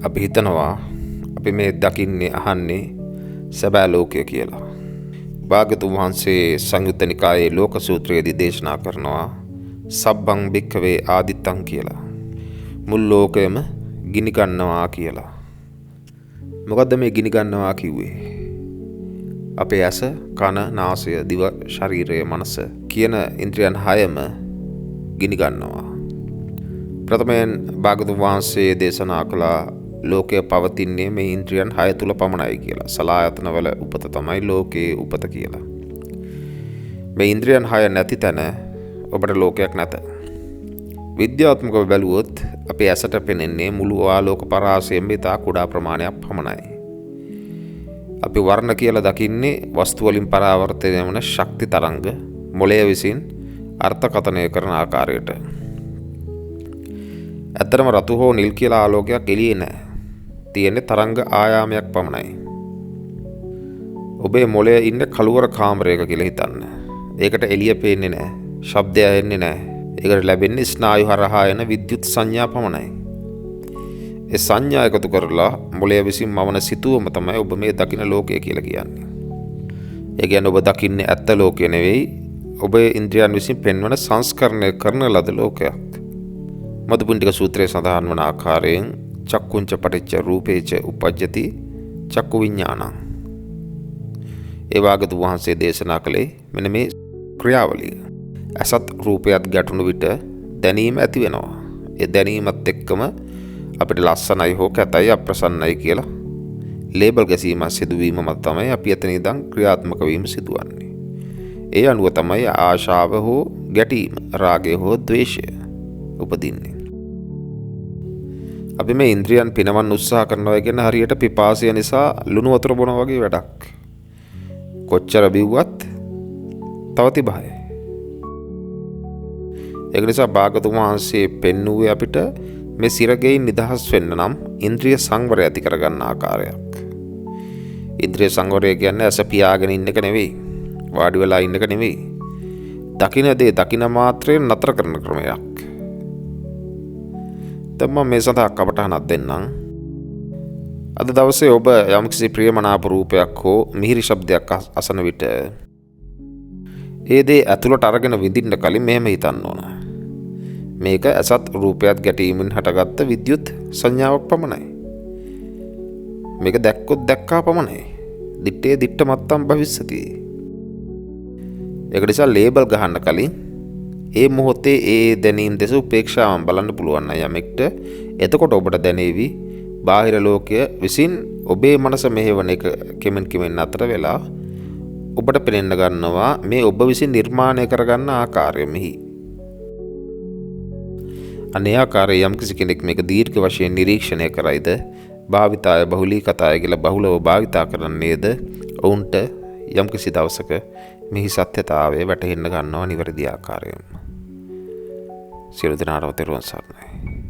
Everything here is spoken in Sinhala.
අපි හිතනවා අපි මේ දකින්නේ අහන්නේ සැබෑ ලෝකය කියලා. භාග්‍යවතුන් වහන්සේ සංයුත්ත නිකායේ ලෝක සූත්‍රයේදී දේශනා කරනවා සබ්බං භික්ඛවේ ආදිත්තං කියලා. මුල් ලෝකයම ගිනි ගන්නවා කියලා. මොකද්ද මේ ගිනි ගන්නවා කිව්වේ? අපේ ඇස, කන, නාසය, දිව, ශරීරය, මනස කියන ඉන්ද්‍රියන් හයම ගිනි ගන්නවා. ප්‍රථමයෙන් භාග්‍යවතුන් වහන්සේ දේශනා කළා ලෝකය පවතින්නේ මේ ඉන්ද්‍රියන් 6 තුල පමණයි කියලා. සලායතනවල උපත තමයි ලෝකයේ උපත කියලා. මේ ඉන්ද්‍රියන් 6 නැති තැන ඔබට ලෝකයක් නැත. විද්‍යාත්මකව බැලුවොත් අපේ ඇසට පෙනෙන්නේ මුළු ආලෝක පරාසයෙන් ඉතා කුඩා ප්‍රමාණයක් පමණයි. අපි වර්ණ කියලා දකින්නේ වස්තු වලින් පරාවර්තනය වන ශක්ති තරංග මොළය විසින් අර්ථකථනය කරන ආකාරයට. ඇත්තටම රතු හෝ නිල් කියලා ආලෝකයක් එළියේ නැහැ. තියෙන්නේ තරංග ආයාමයක් පමණයි. ඔබේ මොළය ඉන්නේ කළුවර කාමරයක කියලා හිතන්න. ඒකට එළිය පේන්නේ නැහැ. ශබ්දය ඇහෙන්නේ නැහැ. ඒකට ලැබෙන්නේ ස්නායු හරහා එන විද්‍යුත් සංඥා පමණයි. ඒ සංඥා එකතු කරලා මොළය විසින් මවන සිතුවම තමයි ඔබ මේ දකින ලෝකය කියලා කියන්නේ. ඒ කියන්නේ ඔබ දකින්නේ ඇත්ත ලෝකය නෙවෙයි. ඔබේ ඉන්ද්‍රියන් විසින් පෙන්වන සංස්කරණය කරන ලද ලෝකයක්. මදුපුණ්ඩික සූත්‍රයේ සඳහන් වන ආකාරයෙන් චක්කුංච පටිච්ච රූපේච උපජ්ජති චක්කු විඥානං. ඒ වාග්යතුන් වහන්සේ දේශනා කළේ මෙන්න මේ ක්‍රියාවලිය. අසත් රූපයත් ගැටුණු විට දැනීම ඇති වෙනවා. ඒ දැනීමත් එක්කම අපිට ලස්සනයි හෝ කැතයි අප්‍රසන්නයි කියලා ලේබල් ගැසීම සිදුවීම මත තමයි අපි එතන ඉඳන් ක්‍රියාත්මක වීම සිදුවන්නේ. ඒ අනුව තමයි ආශාව හෝ ගැටීම, රාගය හෝ ද්වේෂය උපදින්නේ. අපි මේ ඉන්ද්‍රියන් පිනවන්න උත්සාහ කරනවා කියන්නේ හරියට පිපාසය නිසා ලුණු වතුර බොනවා වගේ වැඩක්. කොච්චර බිව්වත් තව තිබහයි. ඒක නිසා භාග්‍යවතුන් වහන්සේ පෙන්වුවේ අපිට මේ සිරගෙයින් නිදහස් වෙන්න නම් ඉන්ද්‍රිය සංවරය ඇති කරගන්න ආකාරයක්. ඉන්ද්‍රිය සංවරය කියන්නේ ඇස පියාගෙන ඉන්න එක නෙවෙයි. වාඩි වෙලා ඉන්න එක නෙවෙයි. දකින දේ දකින මාත්‍රයෙන් නතර කරන ක්‍රමයක්. දැන් මම මේ සඳහා කවටහනක් දෙන්නම්. අද දවසේ ඔබ යම්කිසි ප්‍රියමනාප රූපයක් හෝ මිහිරි ශබ්දයක් අසන විට ඒ දේ ඇතුළට අරගෙන විඳින්න කලින් මෙහෙම හිතන්න ඕන. මේක ඇසත් රූපයත් ගැටීමෙන් හටගත්ත විද්‍යුත් සංඥාවක් පමණයි. මේක දැක්කොත් දැක්කා පමණයි. දිත්තේ දිට්ට මත්තම් භවිස්සති. ඒක නිසා ලේබල් ගහන්න කලින් ඒ මොහොතේ ඒ දැනීම් දෙස උපේක්ෂාවෙන් බලන්න පුළුවන් නම් යමෙක්ට එතකොට ඔබට දැනේවි බාහිර ලෝකය විසින් ඔබේ මනස මෙහෙවන එක කෙමෙන් කෙමෙන් අතර වෙලා ඔබට පෙනෙන්න ගන්නවා මේ ඔබ විසින් නිර්මාණය කරගන්න ආකාරය මෙහි. අනේ ආකාරයේ යම්කිසි කෙනෙක් මේක දීර්ඝ වශයෙන් නිරීක්ෂණය කරයිද භාවිතාය බහුලීකතාය කියලා බහුලව භාවිතා කරන්නේද ඔවුන්ට යම්කිසි දවසක මෙහි සත්‍යතාවය වැටහෙන්න ගන්නවා නිවැරදි ආකාරයෙන්. සියලු දෙනාටම තෙරුවන් සරණයි.